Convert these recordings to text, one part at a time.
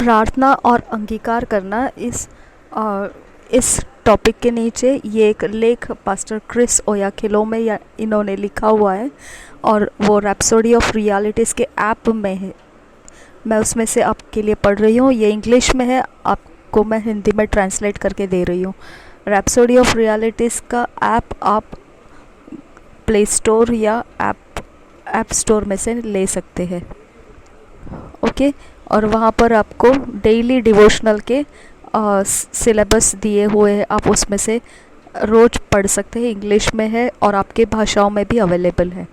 प्रार्थना और अंगीकार करना, इस टॉपिक के नीचे ये एक लेख पास्टर क्रिस ओयाखिलोमे या इन्होंने लिखा हुआ है और वो रैप्सोडी ऑफ रियलिटीज़ के ऐप में है। मैं उसमें से आपके लिए पढ़ रही हूँ। ये इंग्लिश में है, आपको मैं हिंदी में ट्रांसलेट करके दे रही हूँ। रैप्सोडी ऑफ रियलिटीज़ का ऐप आप प्ले स्टोर या ऐप स्टोर में से ले सकते हैं। ओके, और वहाँ पर आपको डेली डिवोशनल के सिलेबस दिए हुए हैं, आप उसमें से रोज़ पढ़ सकते हैं। इंग्लिश में है और आपके भाषाओं में भी अवेलेबल है।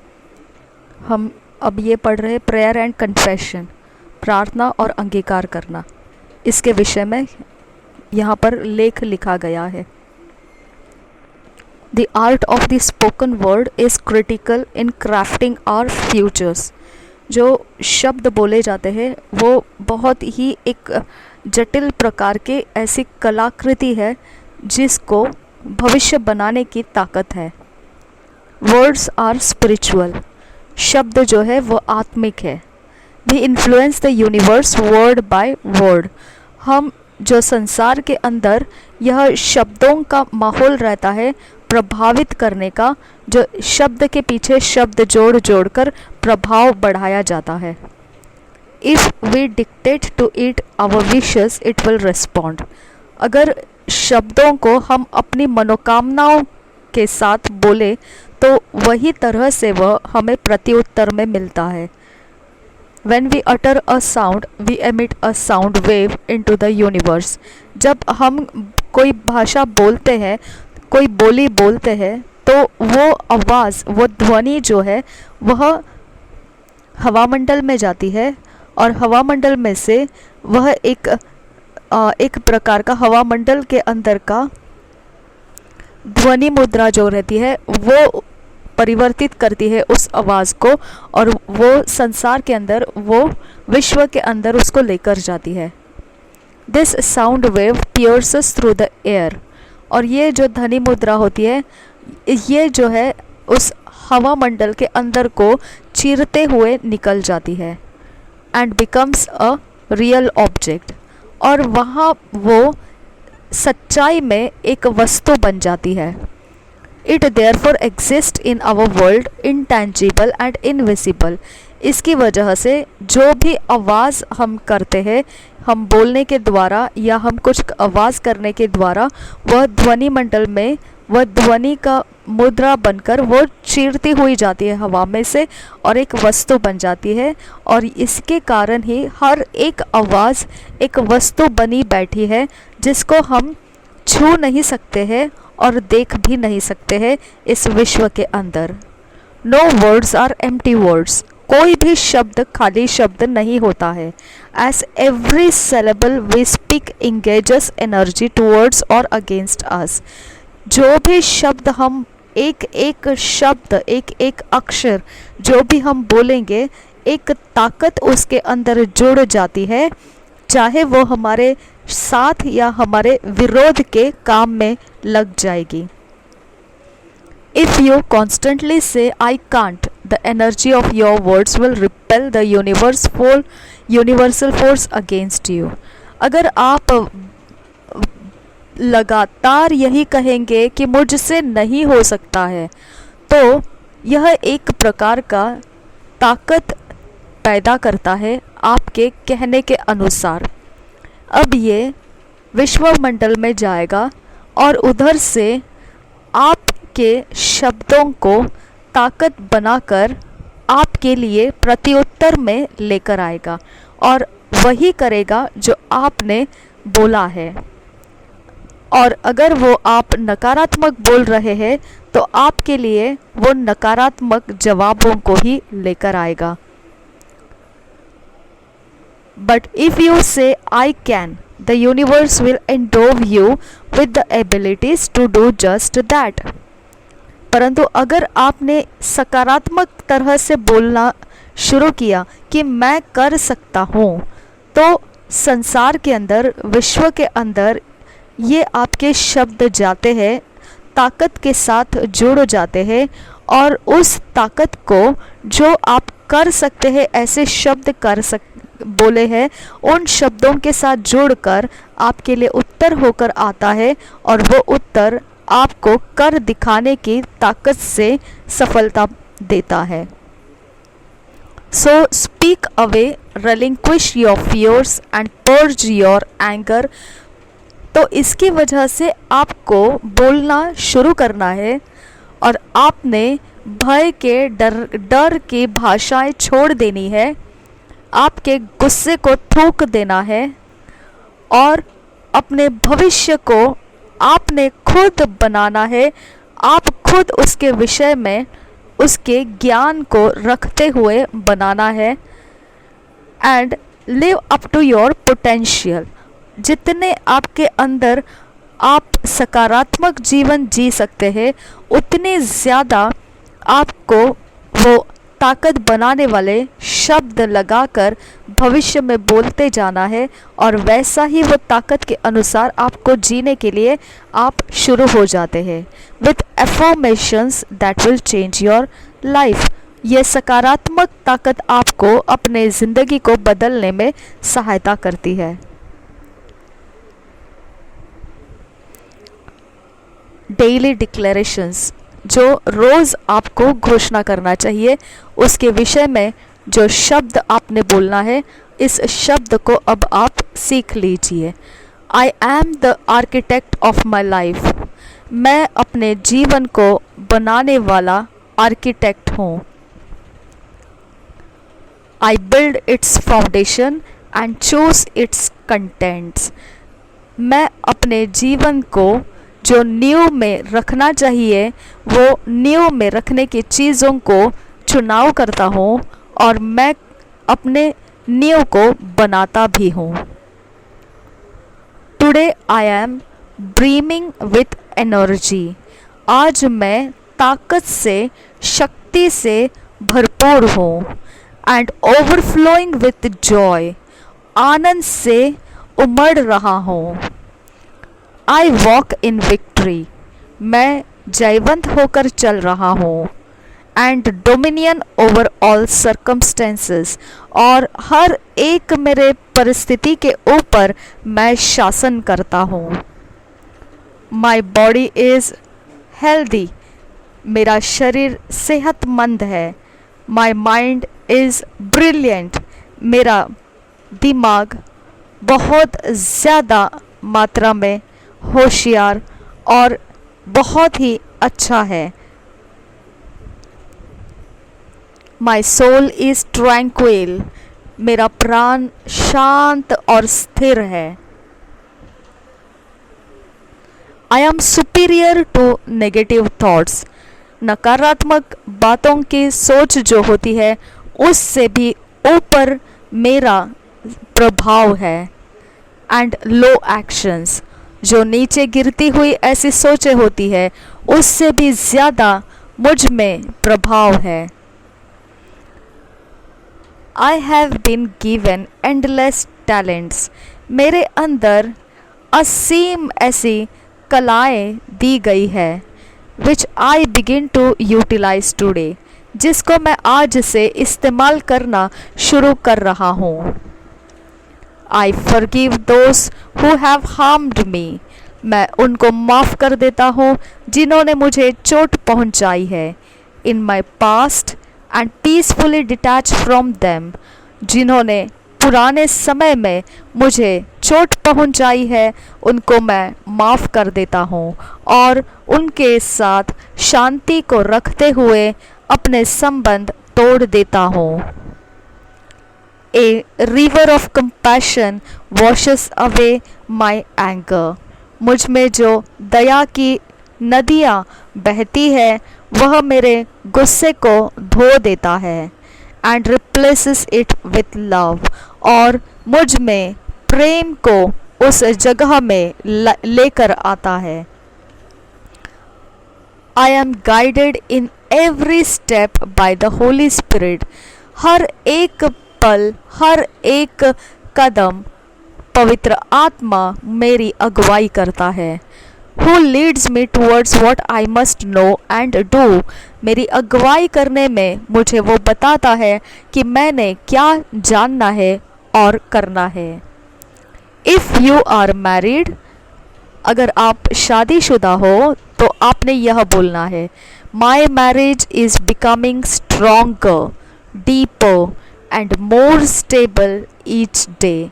हम अब ये पढ़ रहे हैं प्रेयर एंड कन्फेशन, प्रार्थना और अंगीकार करना। इसके विषय में यहाँ पर लेख लिखा गया है। The art of the spoken word is critical in crafting our futures। जो शब्द बोले जाते हैं वो बहुत ही एक जटिल प्रकार के ऐसी कलाकृति है जिसको भविष्य बनाने की ताकत है। वर्ड्स आर स्पिरिचुअल, शब्द जो है वो आत्मिक है। We influence the universe word by word. हम जो संसार के अंदर यह शब्दों का माहौल रहता है प्रभावित करने का, जो शब्द के पीछे शब्द जोड़ जोड़ कर प्रभाव बढ़ाया जाता है। If we dictate to it our wishes it will respond. अगर शब्दों को हम अपनी मनोकामनाओं के साथ बोले तो वही तरह से वह हमें प्रत्युत्तर में मिलता है। When we utter a sound, we emit a sound wave into the universe। जब हम कोई भाषा बोलते हैं, कोई बोली बोलते हैं, तो वो आवाज़, वो ध्वनि जो है वह हवामंडल में जाती है और हवामंडल में से वह एक प्रकार का हवामंडल के अंदर का ध्वनि मुद्रा जो रहती है वो परिवर्तित करती है उस आवाज़ को, और वो संसार के अंदर, वो विश्व के अंदर उसको लेकर जाती है। This sound wave pierces through the air. और ये जो ध्वनि मुद्रा होती है ये जो है उस हवा मंडल के अंदर को चीरते हुए निकल जाती है and becomes a real object. और वहाँ वो सच्चाई में एक वस्तु बन जाती है। It therefore exist in our world intangible and invisible. इसकी वजह से जो भी आवाज़ हम करते हैं, हम बोलने के द्वारा या हम कुछ आवाज़ करने के द्वारा, वह ध्वनि मंडल में वह ध्वनि का मुद्रा बनकर वो चीरती हुई जाती है हवा में से और एक वस्तु बन जाती है। और इसके कारण ही हर एक आवाज़ एक वस्तु बनी बैठी है जिसको हम छू नहीं सकते हैं और देख भी नहीं सकते हैं इस विश्व के अंदर। No words are empty words. कोई भी शब्द खाली शब्द नहीं होता है। As every syllable we speak engages energy towards और अगेंस्ट अस। जो भी शब्द हम एक एक शब्द, एक एक अक्षर जो भी हम बोलेंगे, एक ताकत उसके अंदर जुड़ जाती है, चाहे वो हमारे साथ या हमारे विरोध के काम में लग जाएगी। If you constantly say I can't, the energy of your words will repel the universal force against you। अगर आप लगातार यही कहेंगे कि मुझसे नहीं हो सकता है, तो यह एक प्रकार का ताकत पैदा करता है आपके कहने के अनुसार। अब ये विश्वमंडल में जाएगा और उधर से आपके शब्दों को ताकत बनाकर आपके लिए प्रत्युत्तर में लेकर आएगा और वही करेगा जो आपने बोला है। और अगर वो आप नकारात्मक बोल रहे हैं तो आपके लिए वो नकारात्मक जवाबों को ही लेकर आएगा। But if you say I can, the universe will endow you with the abilities to do just that। परंतु अगर आपने सकारात्मक तरह से बोलना शुरू किया कि मैं कर सकता हूँ, तो संसार के अंदर, विश्व के अंदर ये आपके शब्द जाते हैं, ताकत के साथ जुड़ जाते हैं और उस ताकत को जो आप कर सकते हैं ऐसे शब्द बोले हैं, उन शब्दों के साथ जुड़कर आपके लिए उत्तर होकर आता है और वो उत्तर आपको कर दिखाने की ताकत से सफलता देता है। So speak away, relinquish your fears and purge your anger. तो इसकी वजह से आपको बोलना शुरू करना है और आपने भय के डर की भाषाएं छोड़ देनी है, आपके गुस्से को थूक देना है और अपने भविष्य को आपने खुद बनाना है। आप खुद उसके विषय में उसके ज्ञान को रखते हुए बनाना है। And live up to your potential. जितने आपके अंदर आप सकारात्मक जीवन जी सकते हैं, उतने ज़्यादा आपको वो ताकत बनाने वाले शब्द लगाकर भविष्य में बोलते जाना है और वैसा ही वो ताकत के अनुसार आपको जीने के लिए आप शुरू हो जाते हैं। With affirmations that will change your life. ये सकारात्मक ताकत आपको अपने ज़िंदगी को बदलने में सहायता करती है। डेली डिक्लेरेशंस, जो रोज़ आपको घोषणा करना चाहिए, उसके विषय में जो शब्द आपने बोलना है, इस शब्द को अब आप सीख लीजिए। I am the architect of my life. मैं अपने जीवन को बनाने वाला आर्किटेक्ट हूँ। I build its foundation and choose it's contents. मैं अपने जीवन को जो नींव में रखना चाहिए, वो नींव में रखने की चीज़ों को चुनाव करता हूँ और मैं अपने नींव को बनाता भी हूँ। Today I am brimming with energy. आज मैं ताकत से, शक्ति से भरपूर हूँ। And overflowing with joy. आनंद से उमड़ रहा हूँ। I walk in victory. मैं जयवंत होकर चल रहा हूँ। And dominion over all circumstances. और हर एक मेरे परिस्थिति के ऊपर मैं शासन करता हूँ। My body is healthy. मेरा शरीर सेहतमंद है। My mind is brilliant. मेरा दिमाग बहुत ज़्यादा मात्रा में होशियार और बहुत ही अच्छा है। My soul is tranquil. मेरा प्राण शांत और स्थिर है। I am superior to negative thoughts. नकारात्मक बातों की सोच जो होती है, उससे भी ऊपर मेरा प्रभाव है। And low actions. जो नीचे गिरती हुई ऐसी सोचें होती है, उससे भी ज़्यादा मुझ में प्रभाव है। I have been given endless talents. मेरे अंदर असीम ऐसी कलाएं दी गई है। Which I begin to utilize today. जिसको मैं आज से इस्तेमाल करना शुरू कर रहा हूँ। I forgive those who have harmed me. मैं उनको माफ़ कर देता हूँ जिन्होंने मुझे चोट पहुँचाई है। In my past and peacefully detach from them. जिन्होंने पुराने समय में मुझे चोट पहुँचाई है, उनको मैं माफ़ कर देता हूँ और उनके साथ शांति को रखते हुए अपने संबंध तोड़ देता हूँ। A river of compassion washes away my anger. मुझ में जो दया की नदियाँ बहती है, वह मेरे गुस्से को धो देता है। And replaces it with love. और मुझ में प्रेम को उस जगह में लेकर आता है। I am guided in every step by the holy spirit. हर एक पल, हर एक कदम पवित्र आत्मा मेरी अगुवाई करता है। who leads me towards what I must know and do. मेरी अगुवाई करने में मुझे वो बताता है कि मैंने क्या जानना है और करना है. If you are married, अगर आप शादीशुदा हो तो आपने यह बोलना है, My marriage is becoming stronger, deeper and more stable each day.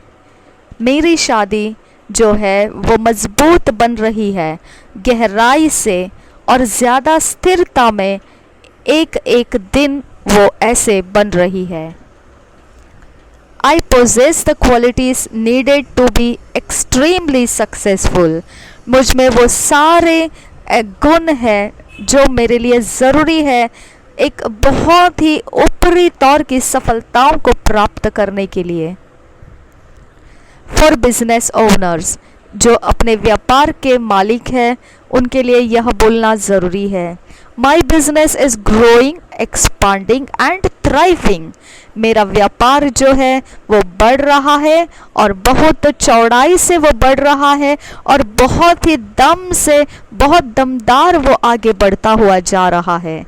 मेरी शादी जो है वो मजबूत बन रही है, गहराई से और ज़्यादा स्थिरता में एक एक दिन वो ऐसे बन रही है. I possess the qualities needed to be extremely successful. मुझ में वो सारे गुण हैं जो मेरे लिए ज़रूरी है एक बहुत ही ऊपरी तौर की सफलताओं को प्राप्त करने के लिए. फॉर बिजनेस ओनर्स, जो अपने व्यापार के मालिक हैं, उनके लिए यह बोलना ज़रूरी है. My business is growing, expanding and thriving. मेरा व्यापार जो है वो बढ़ रहा है और बहुत चौड़ाई से वो बढ़ रहा है और बहुत ही दम से, बहुत दमदार वो आगे बढ़ता हुआ जा रहा है.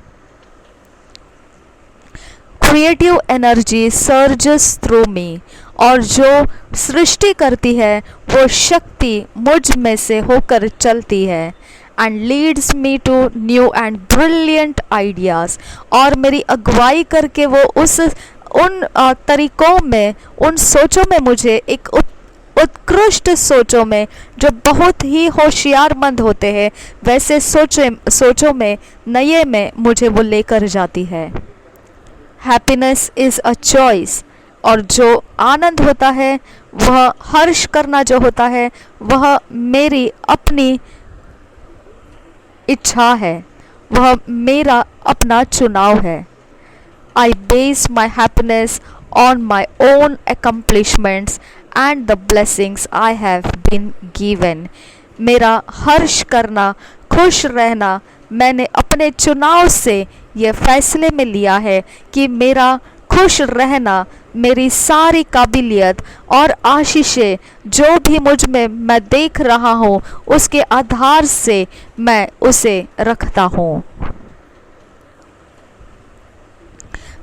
क्रिएटिव एनर्जी सर्जेस थ्रू मी, और जो सृष्टि करती है वो शक्ति मुझ में से होकर चलती है. And leads me to new and brilliant ideas, और मेरी अगुवाई करके वो उन तरीक़ों में, उन सोचों में मुझे एक उत्कृष्ट सोचों में जो बहुत ही होशियारमंद होते हैं वैसे सोचों में, नए में मुझे वो लेकर जाती है. हैप्पीनेस इज़ अ चॉइस, और जो आनंद होता है, वह हर्ष करना जो होता है, वह मेरी अपनी इच्छा है, वह मेरा अपना चुनाव है. I base my happiness on my own accomplishments and the blessings I have been given. मेरा हर्ष करना, खुश रहना, मैंने अपने चुनाव से यह फैसले में लिया है कि मेरा खुश रहना, मेरी सारी काबिलियत और आशीषें जो भी मुझ में मैं देख रहा हूँ, उसके आधार से मैं उसे रखता हूँ.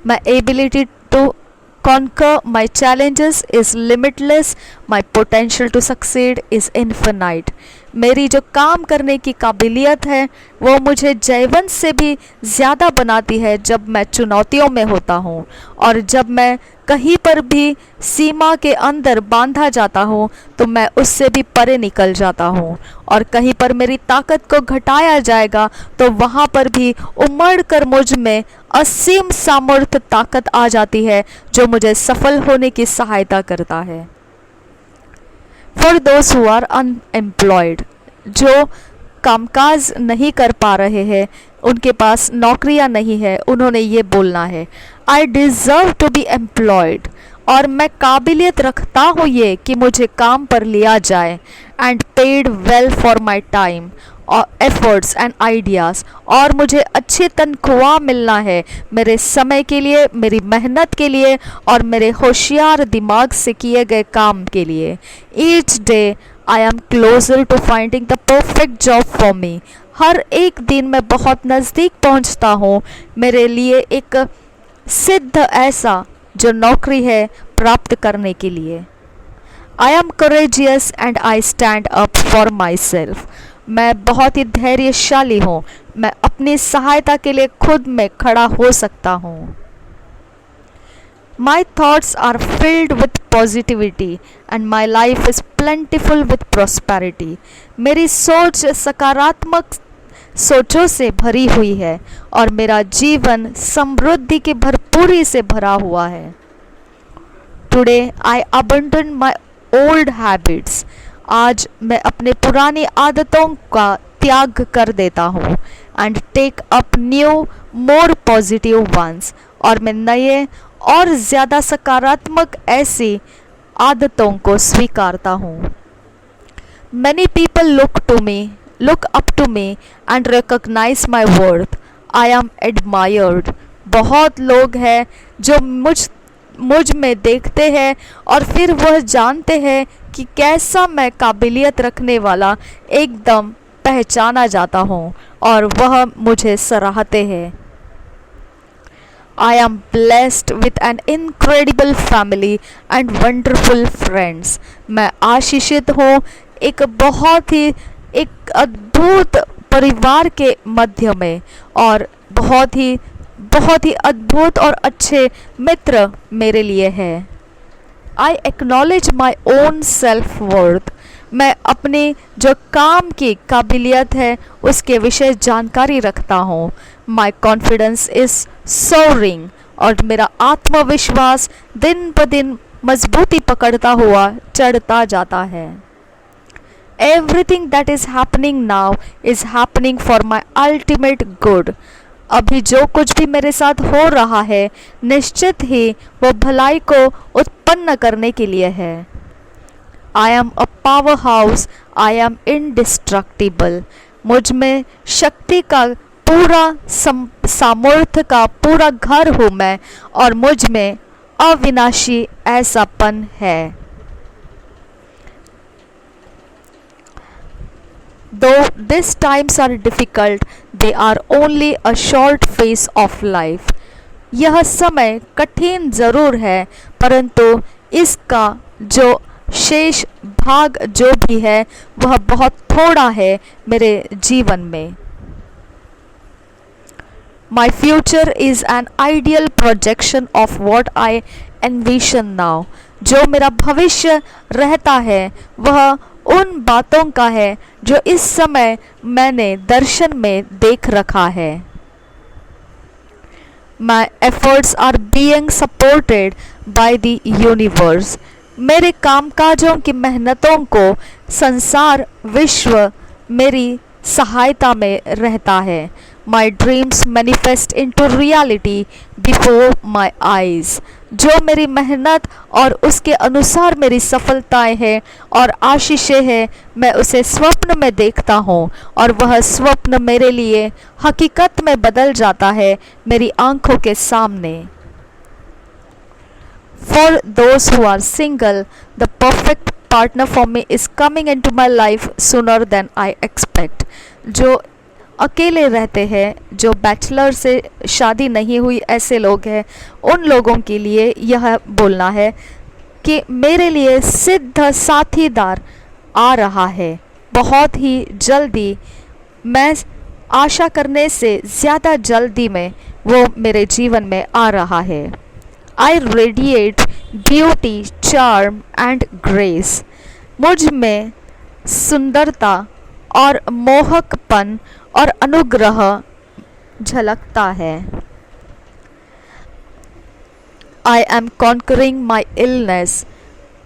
My ability to conquer my challenges is limitless. My potential to succeed is infinite. मेरी जो काम करने की काबिलियत है वो मुझे जयवंत से भी ज़्यादा बनाती है जब मैं चुनौतियों में होता हूँ, और जब मैं कहीं पर भी सीमा के अंदर बांधा जाता हूँ तो मैं उससे भी परे निकल जाता हूँ, और कहीं पर मेरी ताकत को घटाया जाएगा तो वहाँ पर भी उमड़ कर मुझ में असीम सामर्थ्य ताकत आ जाती है जो मुझे सफल होने की सहायता करता है. For those who are unemployed, जो कामकाज नहीं कर पा रहे हैं, उनके पास नौकरियां नहीं है, उन्होंने ये बोलना है, I deserve to be employed, और मैं काबिलियत रखता हूँ ये कि मुझे काम पर लिया जाए. And paid well for my time और एफर्ट्स एंड आइडियाज़, और मुझे अच्छी तनख्वाह मिलना है मेरे समय के लिए, मेरी मेहनत के लिए और मेरे होशियार दिमाग से किए गए काम के लिए. Each day I am closer to finding the perfect job for me. हर एक दिन मैं बहुत नज़दीक पहुंचता हूं मेरे लिए एक सिद्ध ऐसा जो नौकरी है प्राप्त करने के लिए. I am courageous and I stand up for my self. मैं बहुत ही धैर्यशाली हूँ, मैं अपनी सहायता के लिए खुद में खड़ा हो सकता हूँ. My thoughts are filled with positivity and my life is plentiful with prosperity. मेरी सोच सकारात्मक सोचों से भरी हुई है और मेरा जीवन समृद्धि की भरपूरी से भरा हुआ है. Today I abandon my old habits. आज मैं अपने पुरानी आदतों का त्याग कर देता हूँ. And take up new, more positive ones. और मैं नए और ज़्यादा सकारात्मक ऐसी आदतों को स्वीकारता हूँ. Many people look up to me and recognize my worth. I am admired. बहुत लोग हैं जो मुझ में देखते हैं और फिर वह जानते हैं कि कैसा मैं काबिलियत रखने वाला एकदम पहचाना जाता हूँ और वह मुझे सराहते हैं। I am blessed with an incredible family and wonderful friends. मैं आशीषित हूँ एक अद्भुत परिवार के मध्य में, और बहुत ही अद्भुत और अच्छे मित्र मेरे लिए है। I acknowledge my own self worth. मैं अपनी जो काम की काबिलियत है उसके विषय जानकारी रखता हूँ। My confidence is soaring. और मेरा आत्मविश्वास दिन ब दिन मजबूती पकड़ता हुआ चढ़ता जाता है। Everything that is happening now is happening for my ultimate good. अभी जो कुछ भी मेरे साथ हो रहा है निश्चित ही वो भलाई को उत्पन्न करने के लिए है। I am a powerhouse. I am indestructible. मुझ में शक्ति का पूरा सामर्थ्य का पूरा घर हूँ मैं, और मुझ में अविनाशी ऐसापन है। Though these times are difficult, they are only a short phase of life. यह समय कठिन जरूर है, परंतु इसका जो शेष भाग जो भी है वह बहुत थोड़ा है मेरे जीवन में। My future is an ideal projection of what I envision now. जो मेरा भविष्य रहता है वह उन बातों का है जो इस समय मैंने दर्शन में देख रखा है। My efforts are being supported by the universe. मेरे कामकाजों की मेहनतों को संसार विश्व मेरी सहायता में रहता है। My dreams manifest into reality before my eyes. जो मेरी मेहनत और उसके अनुसार मेरी सफलताएं हैं और आशीषें हैं, मैं उसे स्वप्न में देखता हूँ और वह स्वप्न मेरे लिए हकीकत में बदल जाता है मेरी आंखों के सामने। For those who are single, the perfect partner for me is coming into my life sooner than I expect. जो अकेले रहते हैं, जो बैचलर से शादी नहीं हुई ऐसे लोग हैं, उन लोगों के लिए यह बोलना है कि मेरे लिए सिद्ध साथीदार आ रहा है बहुत ही जल्दी। मैं आशा करने से ज़्यादा जल्दी में वो मेरे जीवन में आ रहा है। I radiate beauty, charm and grace. मुझ में सुंदरता और मोहकपन और अनुग्रह झलकता है। I am conquering my illness.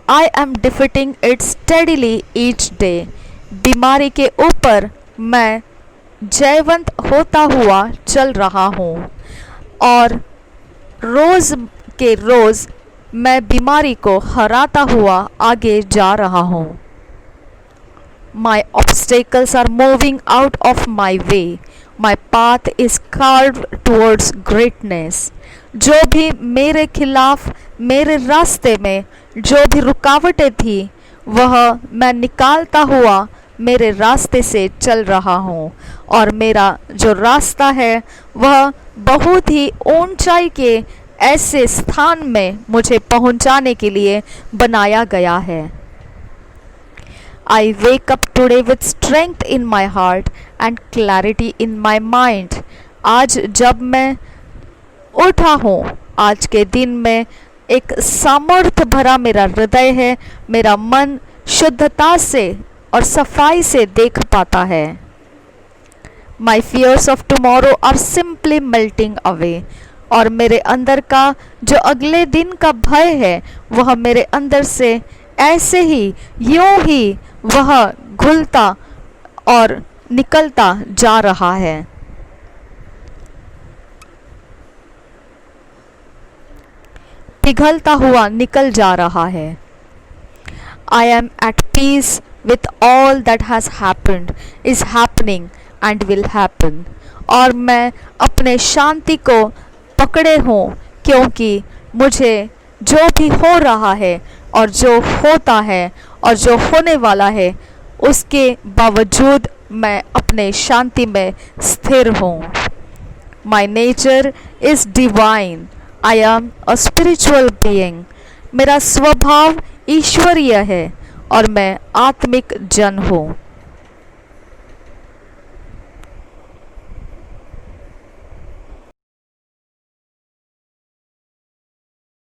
I am defeating it steadily each day. बीमारी के ऊपर मैं जयवंत होता हुआ चल रहा हूँ और रोज़ के रोज़ मैं बीमारी को हराता हुआ आगे जा रहा हूँ। My obstacles are moving out of my way. My path is carved towards greatness. जो भी मेरे खिलाफ मेरे रास्ते में जो भी रुकावटें थी वह मैं निकालता हुआ मेरे रास्ते से चल रहा हूँ, और मेरा जो रास्ता है वह बहुत ही ऊंचाई के ऐसे स्थान में मुझे पहुंचाने के लिए बनाया गया है। I wake up today with strength in my heart and clarity in my mind. आज जब मैं उठा हूँ, आज के दिन में एक सामर्थ्य भरा मेरा हृदय है, मेरा मन शुद्धता से और सफाई से देख पाता है। My fears of tomorrow are simply melting away. और मेरे अंदर का जो अगले दिन का भय है वह मेरे अंदर से ऐसे ही यूं ही वह घुलता और निकलता जा रहा है। पिघलता हुआ निकल जा रहा है। I am at peace with all that has happened, is happening and will happen. और मैं अपने शांति को पकड़े हूँ क्योंकि मुझे जो भी हो रहा है और जो होता है और जो होने वाला है उसके बावजूद मैं अपने शांति में स्थिर हूँ। My nature is divine, I am a spiritual being. मेरा स्वभाव ईश्वरीय है और मैं आत्मिक जन हूँ।